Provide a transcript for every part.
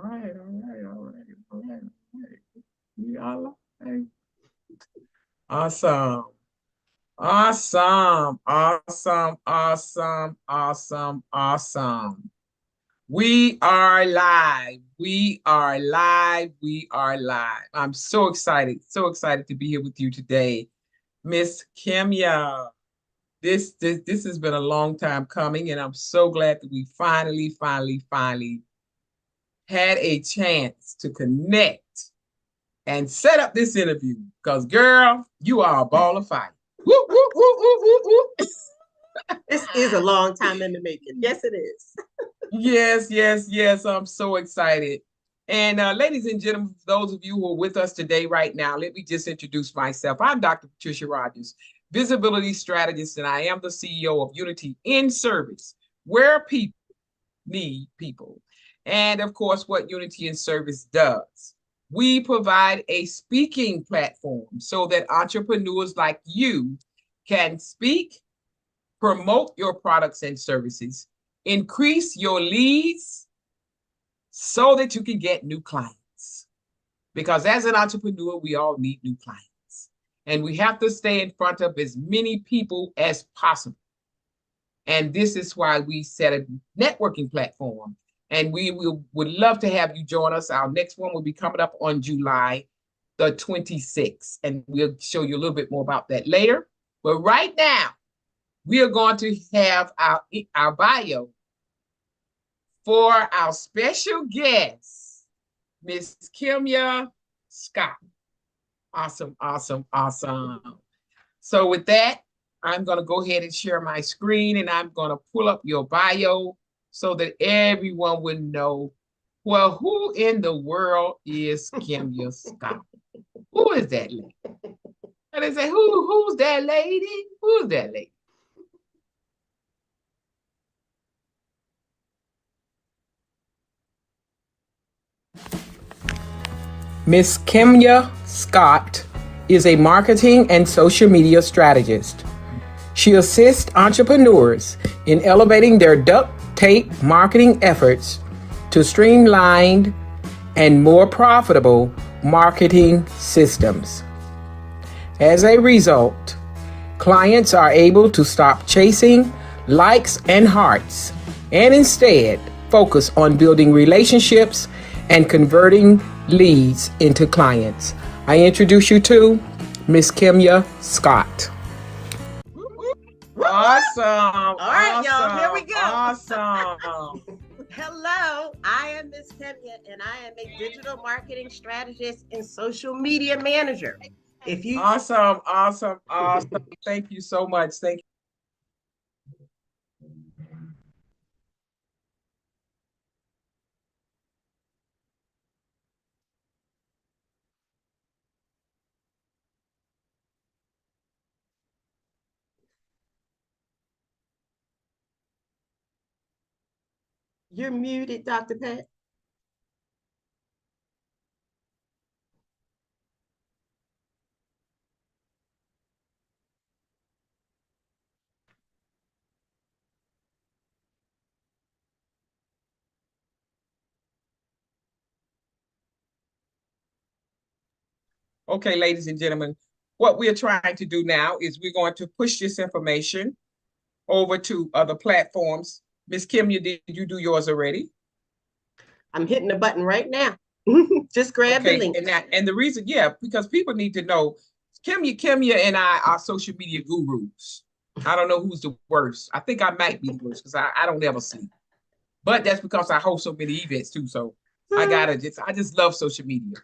right, all right, all right, all right, all right. We all right. Awesome. Awesome. Awesome. Awesome. Awesome. Awesome. We are live. We are live. We are live. I'm so excited to be here with you today. Miss Kemya. This has been a long time coming, and I'm so glad that we finally had a chance to connect and set up this interview. Because, girl, you are a ball of fire. Woo, woo, woo, woo, woo, woo. This is a long time in the making. Yes, it is. Yes, yes, yes. I'm so excited. And ladies and gentlemen, for those of you who are with us today, right now, let me just introduce myself. I'm Dr. Patricia Rogers, visibility strategist, and I am the CEO of Unity in Service, where people need people. And of course, what Unity in Service does. We provide a speaking platform so that entrepreneurs like you can speak, promote your products and services, increase your leads so that you can get new clients. Because as an entrepreneur, we all need new clients. And we have to stay in front of as many people as possible. And this is why we set a networking platform. And would love to have you join us. Our next one will be coming up on July the 26th. And we'll show you a little bit more about that later. But right now, we are going to have our bio for our special guest, Miss Kemya Scott. Awesome, awesome, awesome. So with that, I'm going to go ahead and share my screen, and I'm going to pull up your bio so that everyone would know, well, who in the world is Kemya Scott? Who is that lady? And they say, who's that lady? Who's that lady? Miss Kemya Scott is a marketing and social media strategist. She assists entrepreneurs in elevating their duct tape marketing efforts to streamlined and more profitable marketing systems. As a result, clients are able to stop chasing likes and hearts and instead focus on building relationships and converting leads into clients. I introduce you to Miss Kemya Scott. Awesome. All right, y'all, here we go. Awesome. Hello, I am Miss Kemya, and I am a digital marketing strategist and social media manager. Awesome. Thank you so much. Thank you. You're muted, Dr. Pat. Okay, ladies and gentlemen, what we're trying to do now is we're going to push this information over to other platforms. Miss Kemya, did you do yours already? I'm hitting the button right now. Just grab the link. And the reason, yeah, because people need to know Kemya and I are social media gurus. I don't know who's the worst. I think I might be the worst because I don't ever sleep. But that's because I host so many events too. So I just love social media.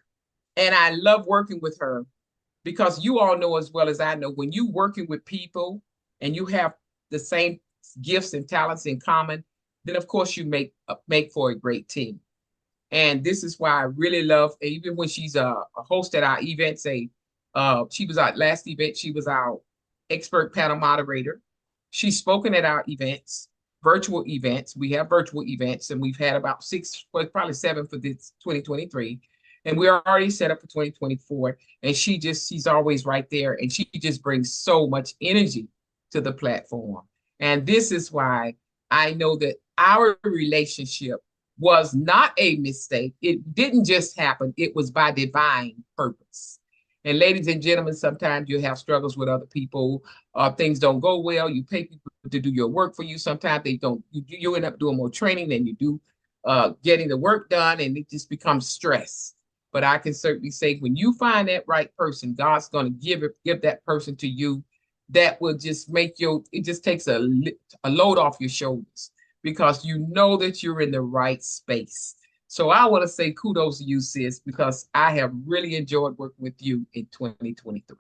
And I love working with her because you all know as well as I know, when you working with people and you have the same gifts and talents in common, then of course you make for a great team. And this is why I really love, even when she's a host at our events, she was our last event, she was our expert panel moderator. She's spoken at our events, virtual events. We have virtual events, and we've had about probably 7 for this 2023. And we're already set up for 2024. And she's always right there. And she just brings so much energy to the platform. And this is why I know that our relationship was not a mistake. It didn't just happen. It was by divine purpose. And ladies and gentlemen, sometimes you have struggles with other people. Things don't go well. You pay people to do your work for you. Sometimes they don't. You end up doing more training than you do getting the work done, and it just becomes stress. But I can certainly say when you find that right person, God's going to give that person to you that will just make it just takes a load off your shoulders because you know that you're in the right space. So I want to say kudos to you, sis, because I have really enjoyed working with you in 2023.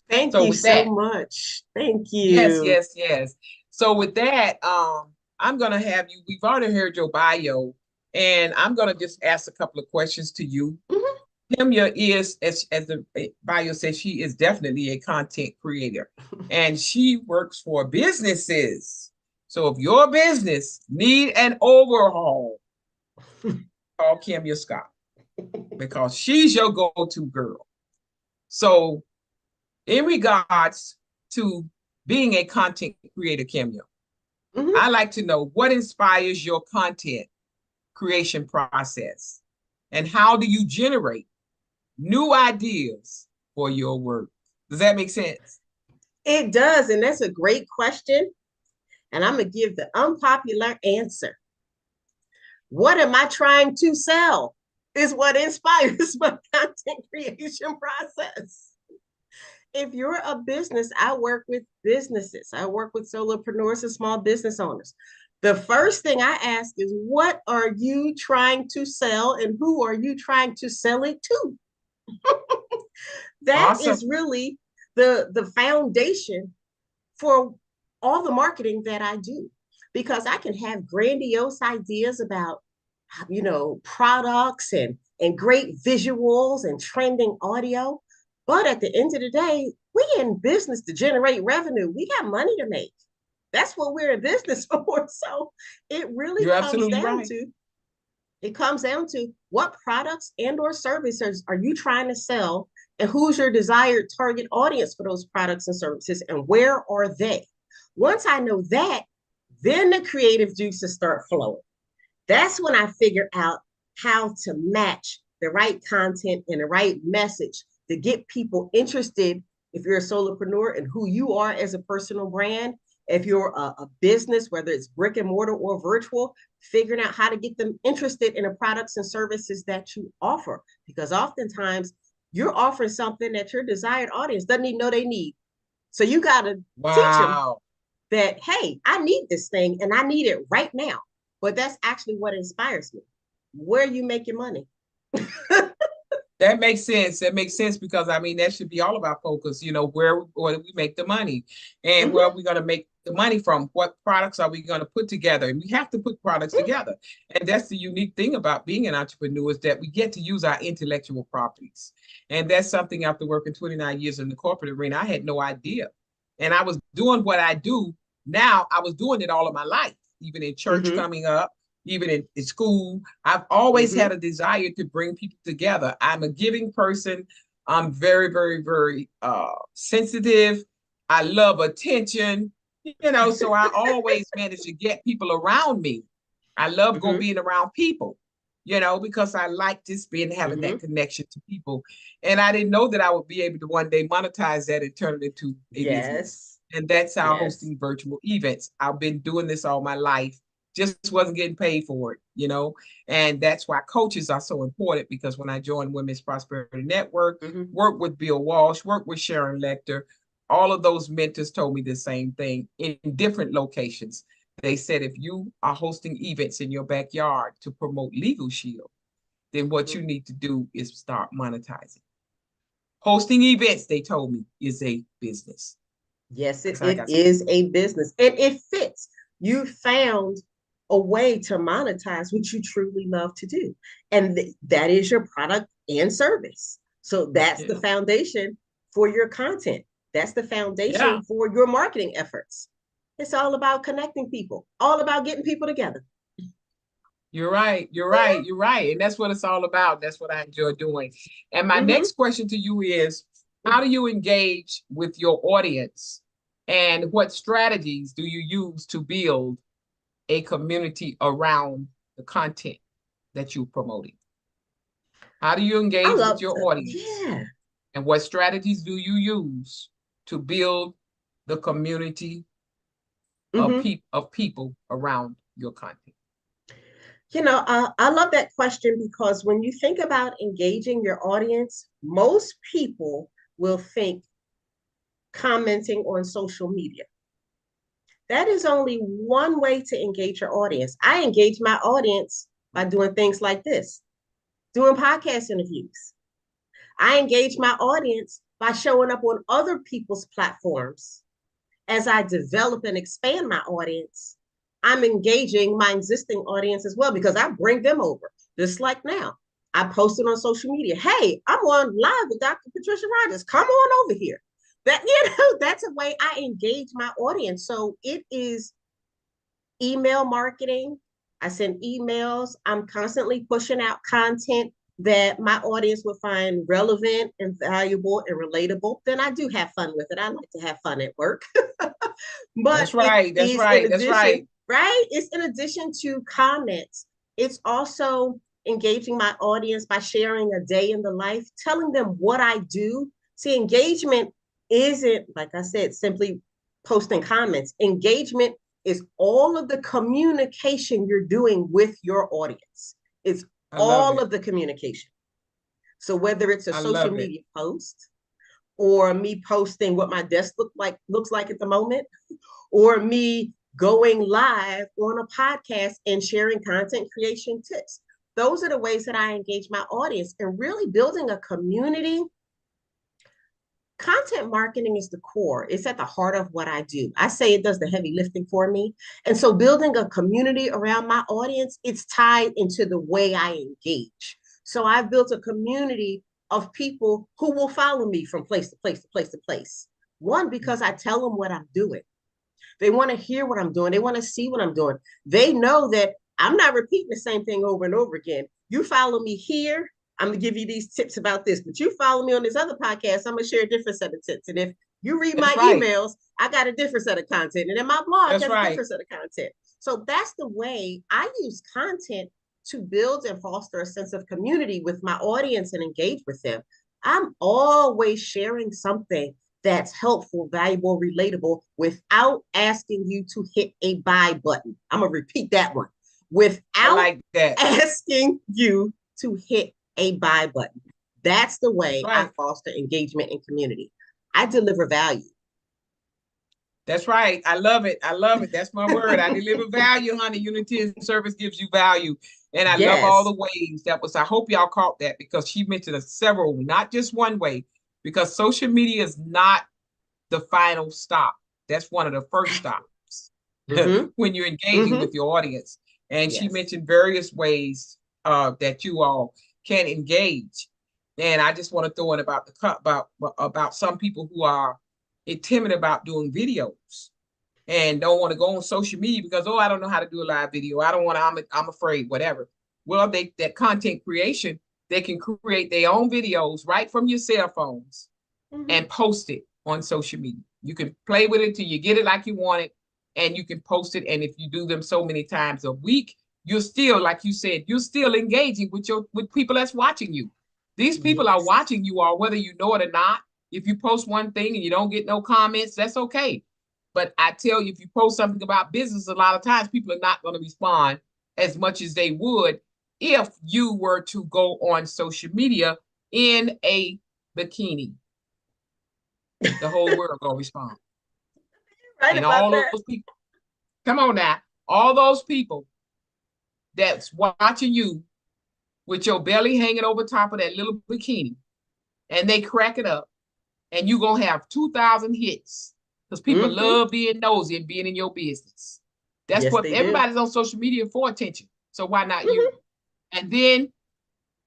Thank So you with so that, much. Thank yes, you. yes, yes. So with that, I'm gonna have you. We've already heard your bio, and I'm gonna just ask a couple of questions to you. Mhm. Kemya is, as the bio says, she is definitely a content creator, and she works for businesses. So if your business need an overhaul, call Kemya Scott because she's your go-to girl. So in regards to being a content creator, Kemya, Mhm. I like to know what inspires your content creation process and how do you generate new ideas for your work? Does that make sense? It does, and that's a great question. And I'm going to give the unpopular answer. What am I trying to sell? Is what inspires my content creation process. If you're a business, I work with businesses, I work with solopreneurs and small business owners. The first thing I ask is, what are you trying to sell and who are you trying to sell it to? That Awesome. is really the foundation for all the marketing that I do, because I can have grandiose ideas about, products and great visuals and trending audio, but at the end of the day, we in business to generate revenue. We got money to make. That's what we're in business for. So it really You're comes absolutely down right. to what products and or services are you trying to sell, and who's your desired target audience for those products and services, and where are they? Once I know that, then the creative juices start flowing. That's when I figure out how to match the right content and the right message to get people interested. If you're a solopreneur and who you are as a personal brand, if you're a business, whether it's brick and mortar or virtual, figuring out how to get them interested in the products and services that you offer. Because oftentimes you're offering something that your desired audience doesn't even know they need. So you got to teach them Wow. that, hey, I need this thing and I need it right now. But that's actually what inspires me. Where you make your money. That makes sense. That makes sense because I mean that should be all of our focus. You know, where we make the money, and where are Mm-hmm. we going to make the money from? What products are we going to put together? And we have to put products together. And that's the unique thing about being an entrepreneur is that we get to use our intellectual properties. And that's something after working 29 years in the corporate arena, I had no idea. And I was doing what I do now. I was doing it all of my life, even in church Mm-hmm. coming up, even in school. I've always had Mm-hmm. a desire to bring people together. I'm a giving person. I'm very, very, very sensitive. I love attention, so I always manage to get people around me. I love going Mm-hmm. being around people, because I like just being having Mm-hmm. that connection to people. And I didn't know that I would be able to one day monetize that and turn it into a business. Yes. And that's how Yes. hosting virtual events. I've been doing this all my life, just wasn't getting paid for it. And that's why coaches are so important because when I joined Women's Prosperity Network, Mm-hmm. worked with Bill Walsh, worked with Sharon Lecter, all of those mentors told me the same thing in different locations. They said if you are hosting events in your backyard to promote Legal Shield, then what Mm-hmm. you need to do is start monetizing. Hosting events, they told me, is a business. Yes, it, So I it got some. is a business and it fits. You found a way to monetize what you truly love to do. And that is your product and service. So that's the Yeah. foundation for your content. That's the Yeah. foundation for your marketing efforts. It's all about connecting people, all about getting people together. You're right. You're right. You're right. And that's what it's all about. That's what I enjoy doing. And my Mm-hmm. next question to you is how do you engage with your audience and what strategies do you use to build a community around the content that you're promoting? How do you I engage with love your that. audience? Yeah. And what strategies do you use to build the community of, Hmm. people around your content? I love that question because when you think about engaging your audience, most people will think commenting on social media. That is only one way to engage your audience. I engage my audience by doing things like this, doing podcast interviews. I engage my audience by showing up on other people's platforms. As I develop and expand my audience, I'm engaging my existing audience as well because I bring them over. Just like now, I posted on social media, hey, I'm on live with Dr. Patricia Rogers. Come on over here. That's a way I engage my audience. So it is email marketing. I send emails. I'm constantly pushing out content that my audience will find relevant and valuable and relatable. Then I do have fun with it. I like to have fun at work. But That's it right. That's is in right. That's addition, right. right? It's in addition to comments. It's also engaging my audience by sharing a day in the life, telling them what I do. See, engagement isn't, like I said, simply posting comments. Engagement is all of the communication you're doing with your audience. It's I love all it. of the communication. So whether it's a I social love it. media post or me posting what my desk looks like at the moment, or me going live on a podcast and sharing content creation tips. Those are the ways that I engage my audience and really building a community. Content marketing is the core. It's at the heart of what I do. I say it does the heavy lifting for me. And so building a community around my audience, it's tied into the way I engage. So I've built a community of people who will follow me from place to place to place to place. One, because I tell them what I'm doing. They want to hear what I'm doing. They want to see what I'm doing. They know that I'm not repeating the same thing over and over again. You follow me here, I'm going to give you these tips about this, but you follow me on this other podcast, I'm going to share a different set of tips. And if you read That's my right. emails, I got a different set of content. And then my blog That's has a right. different set of content. So that's the way I use content to build and foster a sense of community with my audience and engage with them. I'm always sharing something that's helpful, valuable, relatable without asking you to hit a buy button. I'm going to repeat that one. I Without like that. asking you to hit a buy button. That's the That's way I right. foster engagement and community. I deliver value. That's right. I love it. I love it. That's my word. I deliver value, honey. Unity and service gives you value. And I love all Yes. the ways that was. I hope y'all caught that because she mentioned several, not just one way, because social media is not the final stop. That's one of the first stops Mm-hmm. when you're engaging Mm-hmm. with your audience. And she Yes. mentioned various ways that you all can engage. And I just want to throw in about some people who are timid about doing videos and don't want to go on social media because I don't know how to do a live video. I don't want to. I'm afraid. Whatever. Well, that content creation, they can create their own videos right from your cell phones Mm-hmm. and post it on social media. You can play with it till you get it like you want it, and you can post it. And if you do them so many times a week, you're still, like you said, you're still engaging with people that's watching you. These people are Yes. watching you all, whether you know it or not. If you post one thing and you don't get no comments, that's okay. But I tell you, if you post something about business, a lot of times people are not going to respond as much as they would if you were to go on social media in a bikini. The whole world gonna respond. Right And about all that. those people, come on now, all those people that's watching you with your belly hanging over top of that little bikini, and they crack it up, and you gonna have 2,000 hits because people Mm-hmm. love being nosy and being in your business. That's Yes, what they do. everybody's on social media for, attention. So why not you? Mm-hmm. And then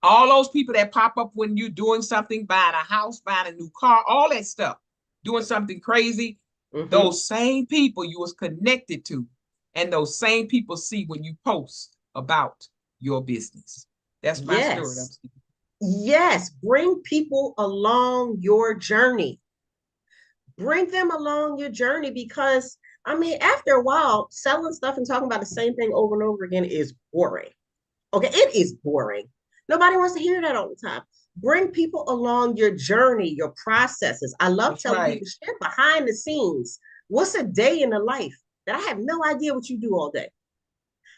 all those people that pop up when you're doing something, buying a house, buying a new car, all that stuff, doing something crazy, Mm-hmm. those same people you was connected to, and those same people see when you post about your business. That's my story. Yes. Yes. Bring people along your journey. Bring them along your journey because, I mean, after a while, selling stuff and talking about the same thing over and over again is boring. Okay, it is boring. Nobody wants to hear that all the time. Bring people along your journey, your processes. I love That's telling right. people, share behind the scenes. What's a day in the life that I have no idea what you do all day?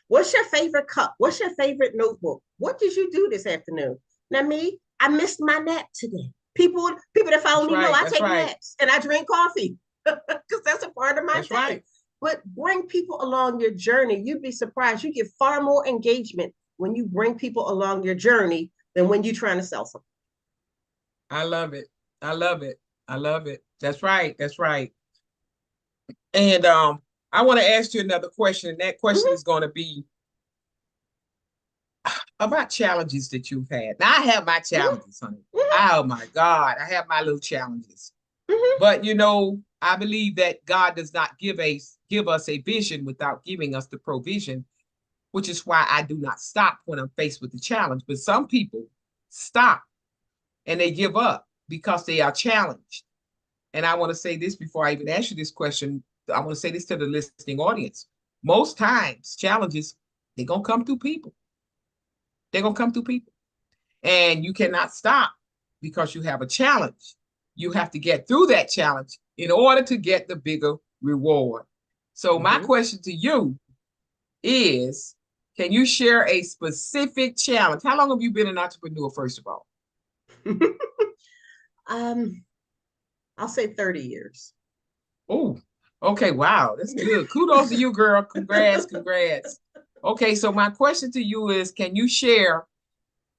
What's your favorite cup? What's your favorite notebook? What did you do this afternoon? Now, me, I missed my nap today. People that follow That's me know right. I That's take right. naps and I drink coffee because that's a part of my That's day. right. But bring people along your journey. You'd be surprised. You get far more engagement when you bring people along your journey than when you're trying to sell something. I love it. I love it. I love it. That's right. That's right. And I want to ask you another question. And that question Mm-hmm, is going to be about challenges that you've had. Now I have my mm-hmm, challenges, honey. mm-hmm, Oh my God, I have my little challenges. mm-hmm. But I believe that God does not give us a vision without giving us the provision, which is why I do not stop when I'm faced with the challenge. But some people stop and they give up because they are challenged. And I want to say this before I even ask you this question. I want to say this to the listening audience. Most times, challenges, they're going to come through people. They're going to come through people. And you cannot stop because you have a challenge. You have to get through that challenge in order to get the bigger reward. So, my Mm-hmm. question to you is, can you share a specific challenge? How long have you been an entrepreneur, first of all? um, I'll say 30 years. Oh, okay. Wow. That's good. Kudos to you, girl. Congrats. Congrats. Okay. So, my question to you is, can you share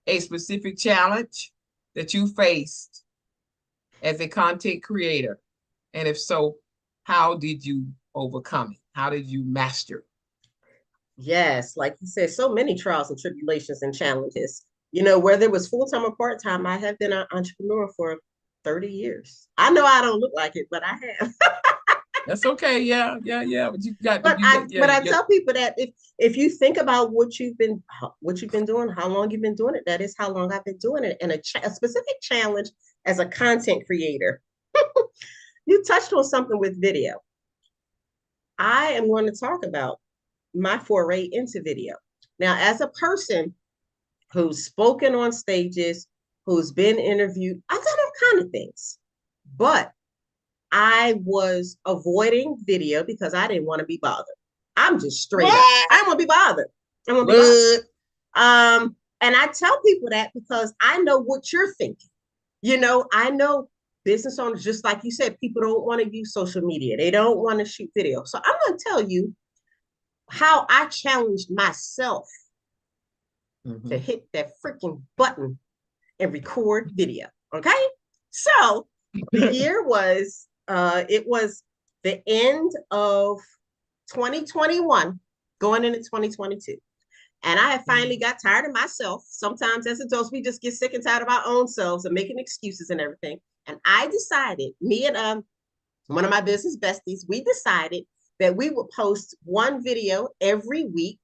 a specific challenge that you faced as a content creator? And if so, how did you overcome it? How did you master it? Yes, like you said, so many trials and tribulations and challenges. Whether it was full time or part time, I have been an entrepreneur for 30 years. I know I don't look like it, but I have. That's okay. Yeah, yeah, yeah. But But you I got, yeah, but I yeah. tell people that if you think about what you've been doing, how long you've been doing it, that is how long I've been doing it. And a specific challenge as a content creator. You touched on something with video. I am going to talk about my foray into video. Now, as a person who's spoken on stages, who's been interviewed, I've done all kind of things, but I was avoiding video because I didn't want to be bothered. I'm just straight up. What? I don't want to be bothered. I want to be bothered. What? And I tell people that because I know what you're thinking. I know business owners, just like you said, people don't want to use social media. They don't want to shoot video. So I'm going to tell you how I challenged myself to Mhm. hit that freaking button and record video. Okay. So the year was, it was the end of 2021, going into 2022. And I had finally got tired of myself. Sometimes as adults, we just get sick and tired of our own selves and making excuses and everything. And I decided, me and one of my business besties, we decided that we would post one video every week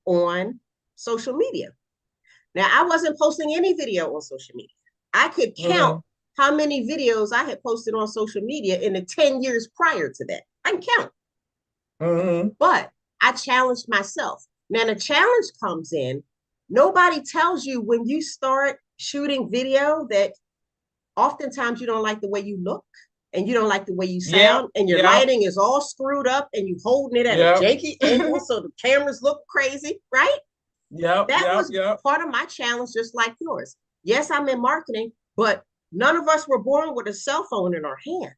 on social media. Now, I wasn't posting any video on social media. I could count Mhm. how many videos I had posted on social media in the 10 years prior to that. I can count, Mhm. but I challenged myself. Now, the challenge comes in. Nobody tells you when you start shooting video that oftentimes you don't like the way you look and you don't like the way you Yep. sound and your Yep. lighting is all screwed up and you holding it at a Yep. janky angle so the cameras look crazy, right? Yep. That Yep. was Yep. part of my challenge, just like yours. Yes, I'm in marketing, but none of us were born with a cell phone in our hand.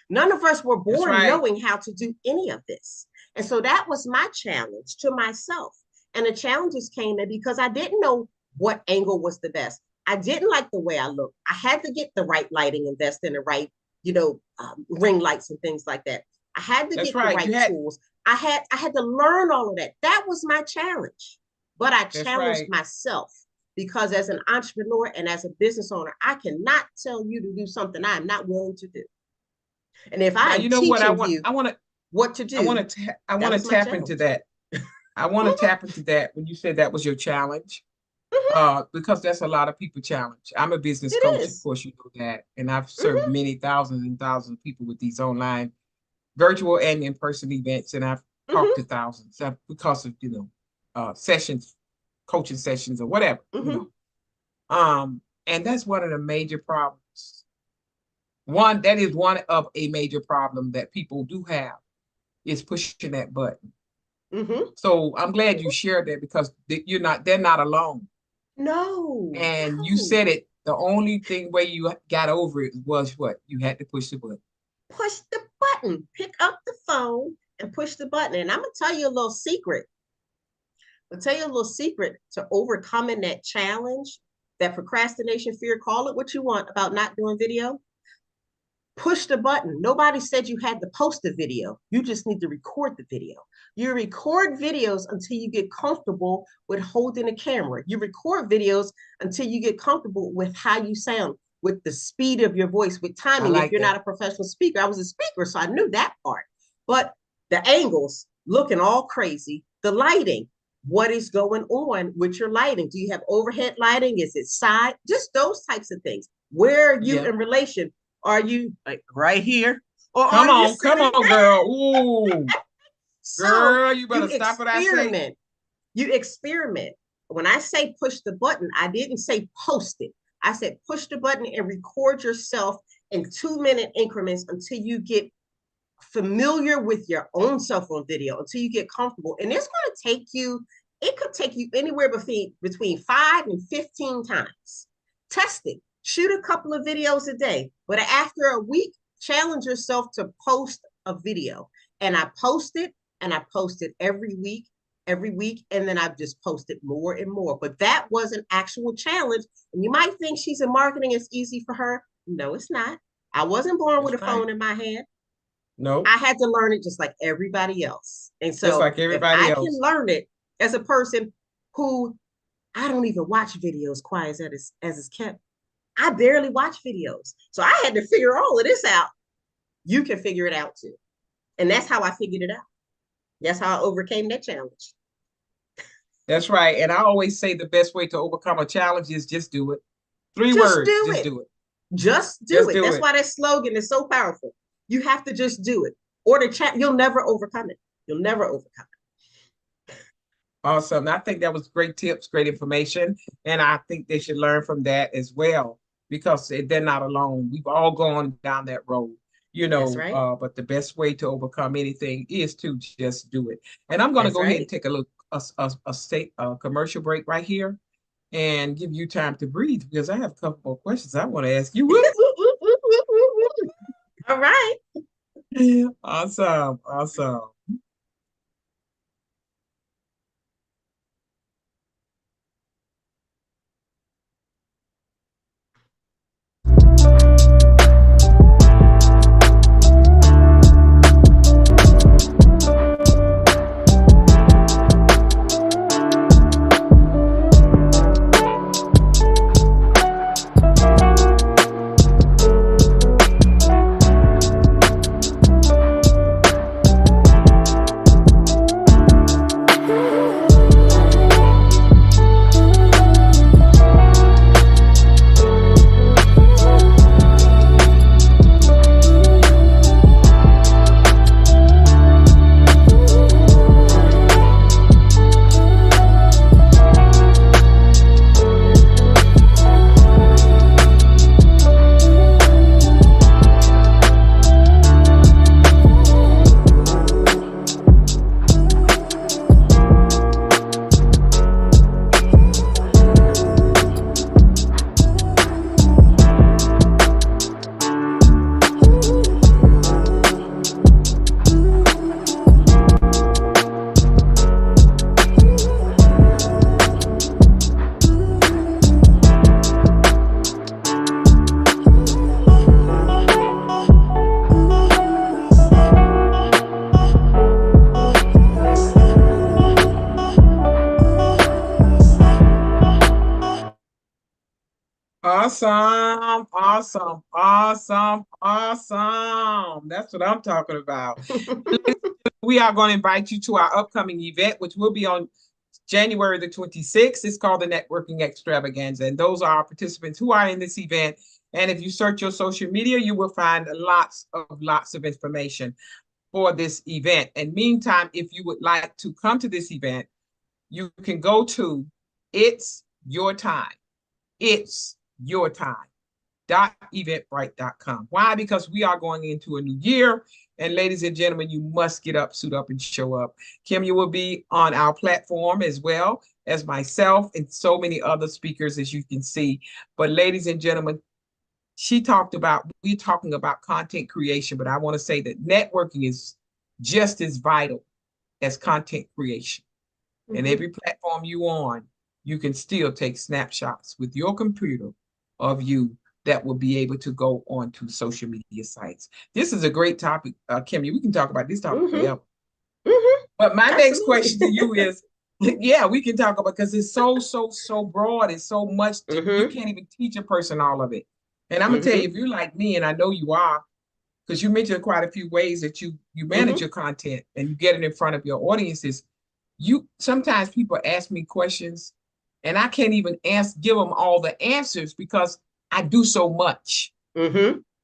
None of us were That's born right. knowing how to do any of this. And so that was my challenge to myself. And the challenges came in because I didn't know what angle was the best. I didn't like the way I looked. I had to get the right lighting, invest in the right, ring lights and things like that. I had to That's get the right. right You had. tools. I had to learn all of that. That was my challenge. But I That's challenged right. myself because as an entrepreneur and as a business owner, I cannot tell you to do something I'm not willing to do. And if Now I'm you know what I teaching want. you what to do, I that want to was my tap into challenge. that. I want to Mhm, tap into that when you said that was your challenge. mhm. Because that's a lot of people challenge. I'm a business It coach, of is. course, you know that, and I've served Mhm, many thousands and thousands of people with these online, virtual and in-person events, and I've talked mhm, to thousands because of sessions coaching sessions or whatever, and that's one of the major problems. That is one of a major problem that people do have is pushing that button. So I'm glad you shared that because they're not alone. No. And you said it, the only way you got over it was what? You had to push the button. Push the button. Pick up the phone and push the button. And I'm going to tell you a little secret. To overcoming that challenge, that procrastination, fear, call it what you want, about not doing video. Push the button. Nobody said you had to post the video. You just need to record the video. You record videos until you get comfortable with holding a camera. You record videos until you get comfortable with how you sound, with the speed of your voice, with timing. If you're not a professional speaker, I was a speaker, so I knew that part. But the angles, looking all crazy, the lighting, what is going on with your lighting? Do you have overhead lighting? Is it side? Just those types of things. Where are you in relation? Are you like right here? Or come on, girl. Ooh. So girl, you better stop what I say. You experiment. When I say push the button, I didn't say post it. I said push the button and record yourself in 2-minute increments until you get familiar with your own cell phone video, until you get comfortable. And it's going to take you, it could take you anywhere between 5 and 15 times. Test it. Shoot a couple of videos a day, but after a week, challenge yourself to post a video. And I post it every week, and then I've just posted more and more. But that was an actual challenge. And you might think she's in marketing, it's easy for her. No, it's not. I wasn't born with a phone in my hand. No. I had to learn it just like everybody else. And so just like everybody else. I can learn it as a person who, I don't even watch videos quiet as it's kept. I barely watch videos. So I had to figure all of this out. You can figure it out too. And that's how I figured it out. That's how I overcame that challenge. That's right. And I always say the best way to overcome a challenge is just do it. 3 words. Just do it. Just do it. That's why that slogan is so powerful. You have to just do it. Or the chat, you'll never overcome it. You'll never overcome it. Awesome. I think that was great tips, great information. And I think they should learn from that as well, because they're not alone. We've all gone down that road, That's right. But the best way to overcome anything is to just do it. And I'm going to go ahead and take a commercial break right here and give you time to breathe, because I have a couple more questions I want to ask you. All right. Awesome. Awesome. That's what I'm talking about. We are going to invite you to our upcoming event, which will be on January the 26th. It's called the Networking Extravaganza. And those are our participants who are in this event. And if you search your social media, you will find lots of information for this event. And meantime, if you would like to come to this event, you can go to It's your time. It's your time. Eventbrite.com. Why? Because we are going into a new year. And ladies and gentlemen, you must get up, suit up, and show up. Kemya will be on our platform as well as myself and so many other speakers, as you can see. But ladies and gentlemen, we're talking about content creation, but I want to say that networking is just as vital as content creation. And every platform you on, you can still take snapshots with your computer of you that will be able to go onto social media sites. This is a great topic, Kemya. We can talk about this topic forever. But my next question to you is, yeah, we can talk about, because it's so broad. It's so much. You can't even teach a person all of it. And I'm gonna tell you, if you're like me, and I know you are, because you mentioned quite a few ways that you manage your content and you get it in front of your audiences. Sometimes people ask me questions and I can't even give them all the answers because I do so much.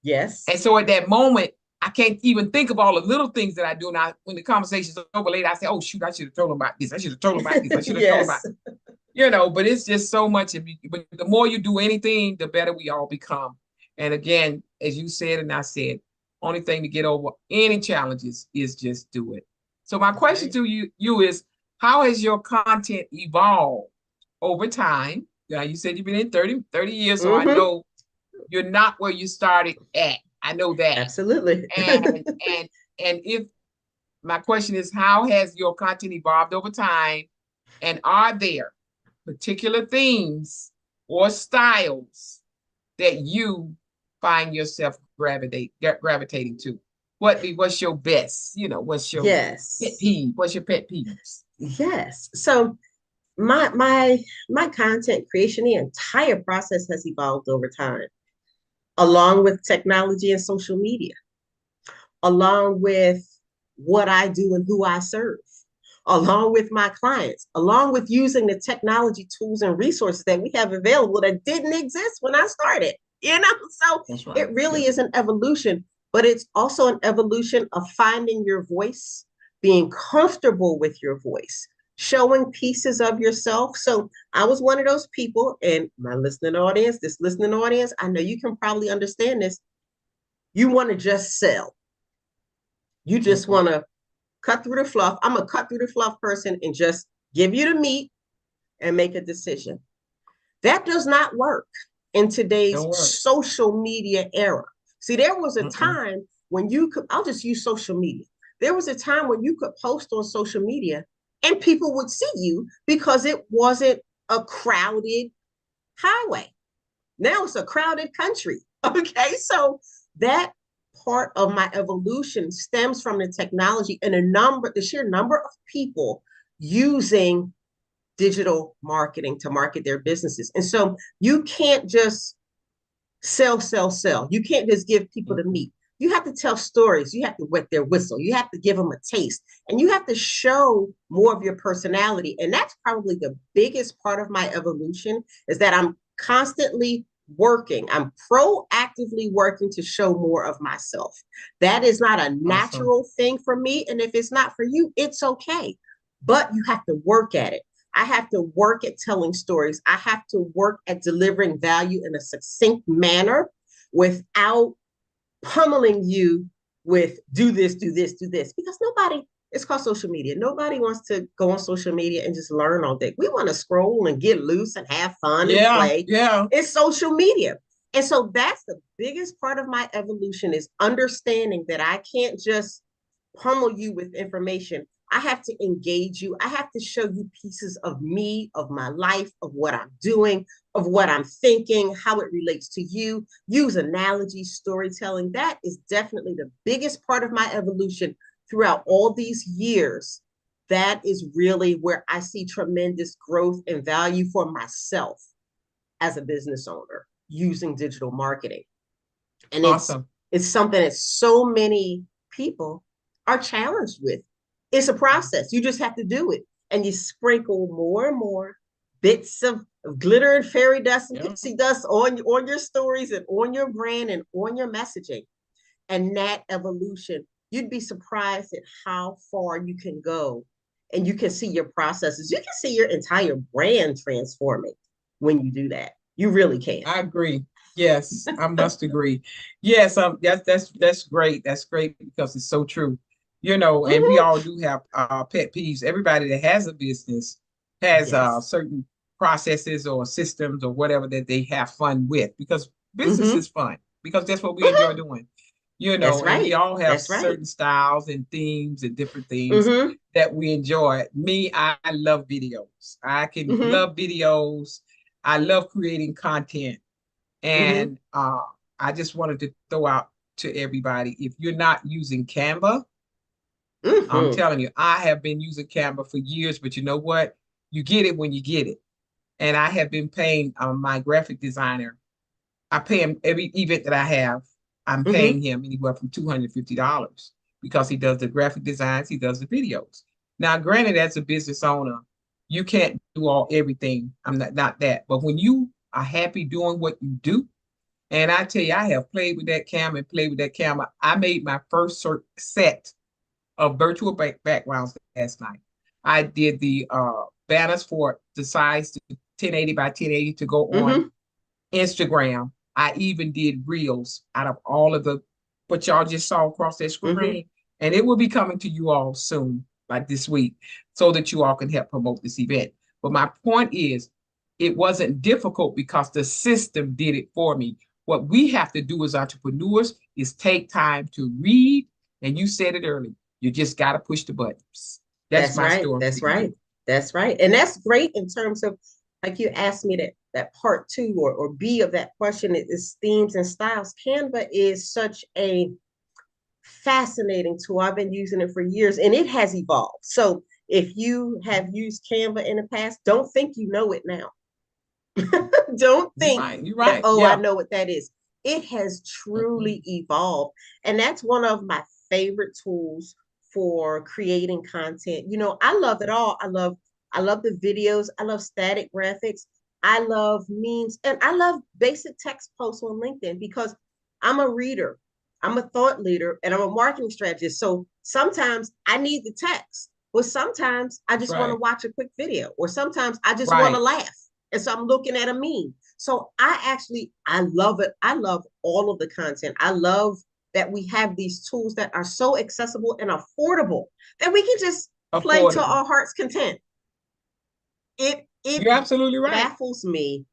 Yes. And so at that moment, I can't even think of all the little things that I do. Now, when the conversation's over later, I say, oh, shoot, I should have told them about this. I should have told them about this. I should have told them about this. But it's just so much. But the more you do anything, the better we all become. And again, as you said and I said, only thing to get over any challenges is just do it. So my question to you is, how has your content evolved over time? Yeah, you said you've been in 30 years, so I know you're not where you started at. I know that. Absolutely. and if my question is, how has your content evolved over time? And are there particular themes or styles that you find yourself gravitating to? What's your best? What's your pet peeve? What's your pet peeves? Yes. So my content creation, the entire process has evolved over time, along with technology and social media, along with what I do and who I serve, along with my clients, along with using the technology tools and resources that we have available that didn't exist when I started. So it really is an evolution, but it's also an evolution of finding your voice, being comfortable with your voice, showing pieces of yourself. So I was one of those people, and my listening audience, I know you can probably understand this. You want to just sell. You just want to cut through the fluff. I'm a cut through the fluff person and just give you the meat and make a decision. That does not work in today's social media era. See, there was a time when I'll just use social media. There was a time when you could post on social media and people would see you because it wasn't a crowded highway. Now it's a crowded country. Okay. So that part of my evolution stems from the technology and the sheer number of people using digital marketing to market their businesses. And so you can't just sell. You can't just give people the meat. You have to tell stories. You have to wet their whistle. You have to give them a taste, and you have to show more of your personality. And that's probably the biggest part of my evolution, is that I'm constantly working. I'm proactively working to show more of myself. That is not a natural thing for me. And if it's not for you, it's okay. But you have to work at it. I have to work at telling stories. I have to work at delivering value in a succinct manner without pummeling you with do this, because it's called social media. Nobody wants to go on social media and just learn all day. We want to scroll and get loose and have fun and play. Yeah. It's social media. And so that's the biggest part of my evolution, is understanding that I can't just pummel you with information. I have to engage you. I have to show you pieces of me, of my life, of what I'm doing, of what I'm thinking, how it relates to you. Use analogy, storytelling. That is definitely the biggest part of my evolution throughout all these years. That is really where I see tremendous growth and value for myself as a business owner using digital marketing. And it's something that so many people are challenged with. It's a process. You just have to do it. And you sprinkle more and more bits of glitter and fairy dust and pixie dust on your stories and on your brand and on your messaging. And that evolution, you'd be surprised at how far you can go and you can see your processes. You can see your entire brand transforming when you do that. You really can. I agree. Yes, I must agree. Yes, that's great. That's great because it's so true. You know, and we Mhm. all do have pet peeves. Everybody that has a business has Yes. certain processes or systems or whatever that they have fun with because business Hmm. is fun because that's what we enjoy Hmm. doing. You That's know, and we right. all have That's right. certain styles and themes and different things Hmm. that we enjoy. Me, I love videos. I can Hmm. love videos. I love creating content. Hmm. And I just wanted to throw out to everybody, if you're not using Canva, I'm Hmm. telling you, I have been using Canva for years, but you know what? You get it when you get it. And I have been paying my graphic designer. I pay him every event that I have. I'm Hmm. paying him anywhere from $250 because he does the graphic designs, he does the videos. Now, granted, as a business owner, you can't do all everything. I'm not that. But when you are happy doing what you do, and I tell you, I have played with that camera and played with that camera. I made my first set of virtual backgrounds last night. I did the banners for the size to 1080 by 1080 to go on Hmm. Instagram. I even did reels out of all of the what y'all just saw across that Hmm. screen. And it will be coming to you all soon, like this week, so that you all can help promote this event. But my point is, it wasn't difficult because the system did it for me. What we have to do as entrepreneurs is take time to read. And you said it earlier, you just got to push the buttons. That's That's my right. story That's for you. right. That's right. And that's great in terms of, like you asked me, that part two or B of that question is themes and styles. Canva is such a fascinating tool. I've been using it for years and it has evolved. So if you have used Canva in the past, don't think you know it now. Don't You're think right. You're that, right. oh, I Yeah. know what that is. It has Mhm. truly evolved. And that's one of my favorite tools for creating content. I love it all. I love the videos. I love static graphics. I love memes and I love basic text posts on LinkedIn because I'm a reader. I'm a thought leader and I'm a marketing strategist. So sometimes I need the text, but sometimes I That's just want to right. watch a quick video, or sometimes I just want to Right. laugh. And so I'm looking at a meme. So I love it. I love all of the content. I love that we have these tools that are so accessible and affordable that we can just play to Affordable. our heart's content. It You're absolutely right. baffles me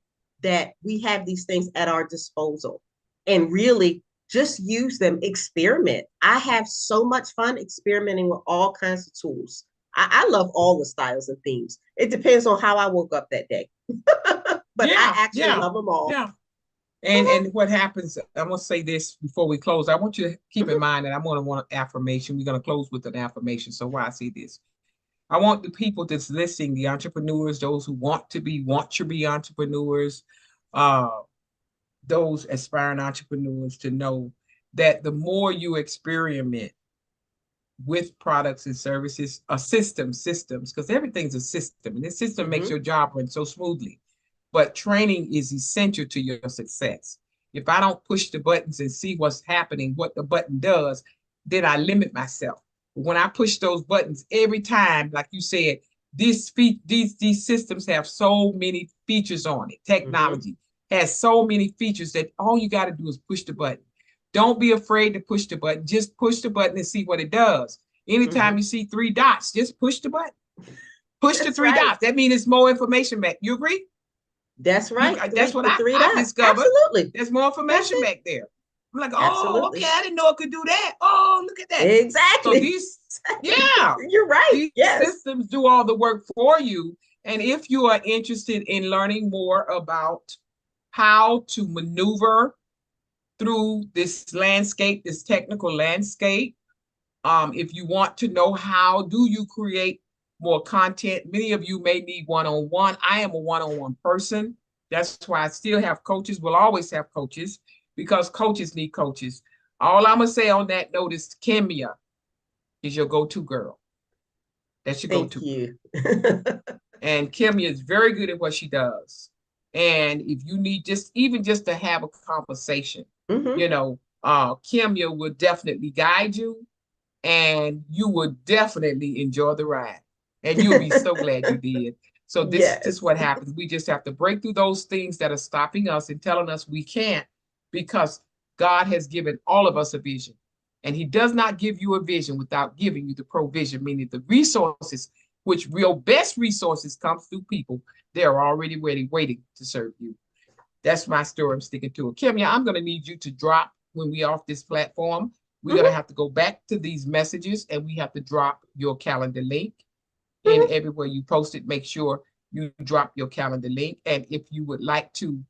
that we have these things at our disposal and really just use them, experiment. I have so much fun experimenting with all kinds of tools. I love all the styles and themes. It depends on how I woke up that day. But I Yeah, actually yeah, love them all. yeah. And what happens, I'm gonna say this before we close. I want you to keep in Mhm. mind that I'm gonna want an affirmation. We're gonna close with an affirmation. So why I say this. I want the people that's listening, the entrepreneurs, those who want to be entrepreneurs, uh, those aspiring entrepreneurs to know that the more you experiment with products and services, systems, because everything's a system, and this system makes Mhm. your job run so smoothly. But training is essential to your success. If I don't push the buttons and see what's happening, what the button does, then I limit myself. But when I push those buttons every time, like you said, these systems have so many features on it. Mhm. Technology has so many features that all you got to do is push the button. Don't be afraid to push the button. Just push the button and see what it does. Anytime Mhm. you see three dots, just push the button. Push the That's three right. dots. That means it's more information back. You agree? That's You right. that's Three what the three I've dots. discovered. Absolutely. There's more That's information it. back there. I'm like, oh, okay, Absolutely. I didn't know it could do that. Oh, look at that. So Exactly. these, Exactly. yeah, You're right. these Yes. systems do all the work for you. And if you are interested in learning more about how to maneuver through this landscape, this technical landscape, if you want to know how do you create more content, many of you may need one-on-one. I am a one-on-one person. That's why I still have coaches. We'll always have coaches because coaches need coaches. All I'm gonna say on that note is Kemya is your go-to girl. That's your Thank go-to. you. And Kemya is very good at what she does. And if you need just to have a conversation, Hmm. Kemya will definitely guide you and you will definitely enjoy the ride. and you'll be so glad you did. So this is Yes. what happens. We just have to break through those things that are stopping us and telling us we can't, because God has given all of us a vision. And he does not give you a vision without giving you the provision, meaning the resources, which real best resources comes through people. They're already ready, waiting to serve you. That's my story. I'm sticking to it. Kemya, I'm going to need you to drop when we off this platform. We're going to have to go back to these messages and we have to drop your calendar link. And everywhere you post it, make sure you drop your calendar link. And if you would like to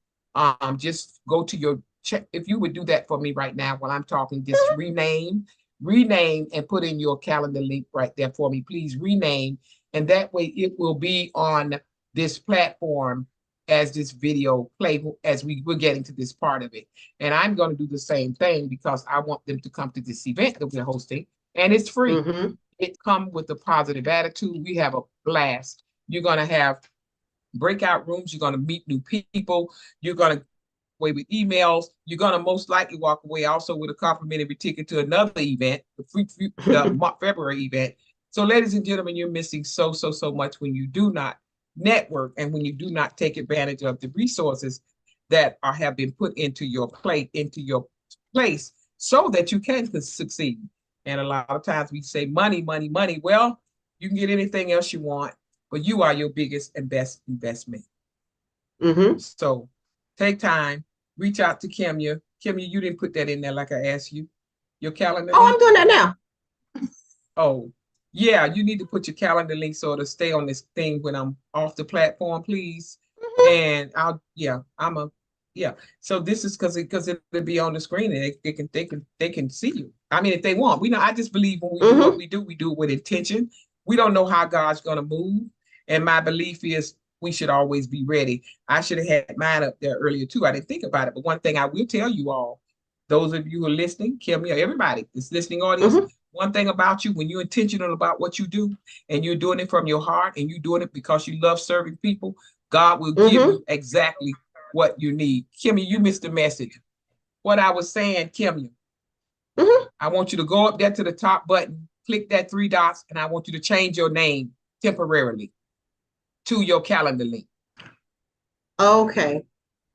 just go to your check, if you would do that for me right now while I'm talking, just rename and put in your calendar link right there for me. Please rename. And that way it will be on this platform as this video play as we're getting to this part of it. And I'm going to do the same thing because I want them to come to this event that we're hosting, and it's free. It comes with a positive attitude. We have a blast. You're going to have breakout rooms. You're going to meet new people. You're going to away with emails. You're going to most likely walk away also with a complimentary ticket to another event, the February event. So ladies and gentlemen, you're missing so much when you do not network and when you do not take advantage of the resources that have been put into your plate, into your place, so that you can succeed. And a lot of times we say money, money, money. Well, you can get anything else you want, but you are your biggest and best investment. So take time, reach out to Kemya. Kemya, you didn't put that in there like I asked you. Your calendar. Oh, I'm doing that now. Oh, yeah, you need to put your calendar link so it'll stay on this thing when I'm off the platform, please. And So this is because it'll be on the screen and they can see you. I mean, if they want, I just believe when we do what we do it with intention. We don't know how God's gonna move. And my belief is we should always be ready. I should have had mine up there earlier too. I didn't think about it, but one thing I will tell you all, those of you who are listening, Kemya, everybody, this listening audience, one thing about you, when you're intentional about what you do and you're doing it from your heart and you're doing it because you love serving people, God will give you exactly what you need. Kemya, you missed the message. What I was saying, Kemya, I want you to go up there to the top button, click that 3 dots, and I want you to change your name temporarily to your calendar link. Okay.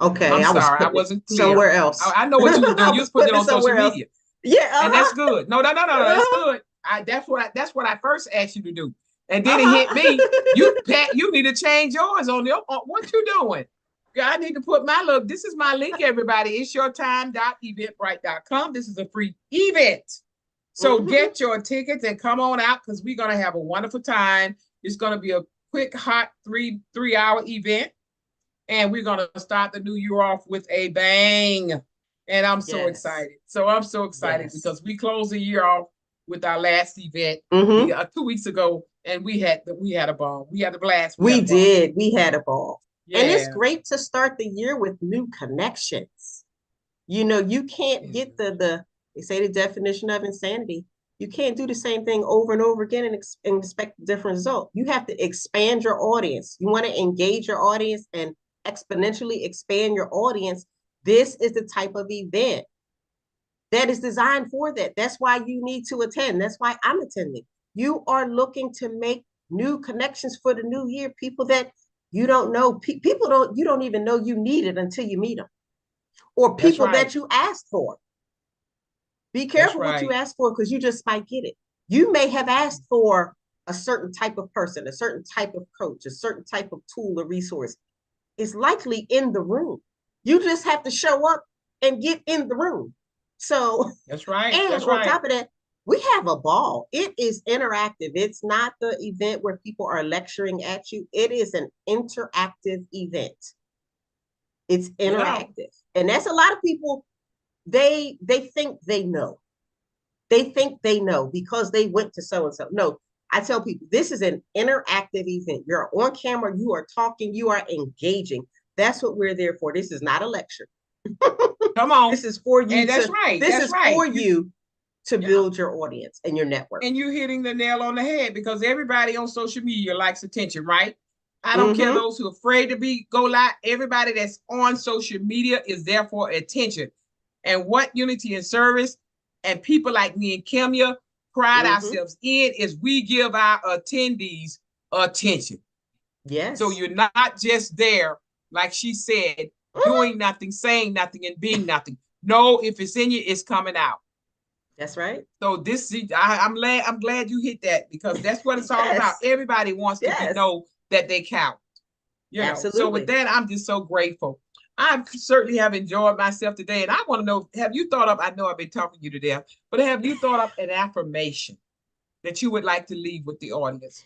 I'm sorry, I wasn't clear. Somewhere else. I know what you were doing. You was putting it on social media. Yeah, and that's good. No, that's good. That's what I first asked you to do, and then it hit me. You need to change yours on what you doing. I need to put my look. This is my link, everybody. It's yourtime.eventbrite.com. This is a free event. So get your tickets and come on out because we're going to have a wonderful time. It's going to be a quick, hot three-hour event. And we're going to start the new year off with a bang. And I'm so excited. So I'm so excited because we closed the year off with our last event 2 weeks ago. And we had a ball. We had a blast. We did. We had a ball. Yeah. And it's great to start the year with new connections. You know, you can't get they say the definition of insanity. You can't do the same thing over and over again and expect a different result. You have to expand your audience. You want to engage your audience and exponentially expand your audience. This is the type of event that is designed for that. That's why you need to attend. That's why I'm attending. You are looking to make new connections for the new year, people that you don't know. You don't even know you need it until you meet them. Or people that you asked for. Be careful what you ask for because you just might get it. You may have asked for a certain type of person, a certain type of coach, a certain type of tool or resource. It's likely in the room. You just have to show up and get in the room. So that's right. And on top of that, we have a ball. It is interactive. It's not the event where people are lecturing at you. It is an interactive event. It's interactive. And that's a lot of people, they think they know. They think they know because they went to so-and-so. No, I tell people, this is an interactive event. You're on camera, you are talking, you are engaging. That's what we're there for. This is not a lecture. Come on. This is for you. And that's right. This is for you to build your audience and your network. And you're hitting the nail on the head because everybody on social media likes attention, right? I don't care those who are afraid to go live. Everybody that's on social media is there for attention. And what Unity and Service and people like me and Kemya pride ourselves in is we give our attendees attention. Yes. So you're not just there, like she said, doing nothing, saying nothing, and being nothing. No, if it's in you, it's coming out. That's right. So I'm glad you hit that, because that's what it's all about. Yes. Everybody wants to Yes. know that they count. So with Absolutely. that, I'm just so grateful. I certainly have enjoyed myself today. And I want to know, have you thought of, I know I've been talking you to death, but have you thought of an affirmation that you would like to leave with the audience?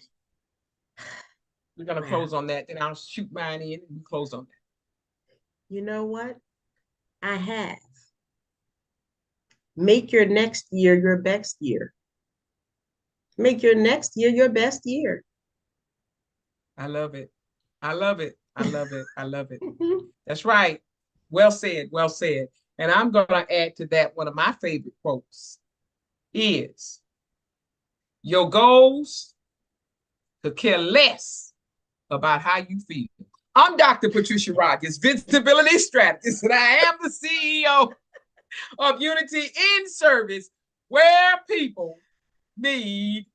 We're going to Wow. close on that. Then I'll shoot mine in and we close on that. You know what? I have. Make your next year your best year. Make your next year your best year. I love it. I love it. I love it. I love it. That's right. Well said. Well said. And I'm going to add to that, one of my favorite quotes is, your goals could care less about how you feel. I'm Dr. Patricia Rogers, visibility strategist, and I am the CEO of Unity in Service, where people need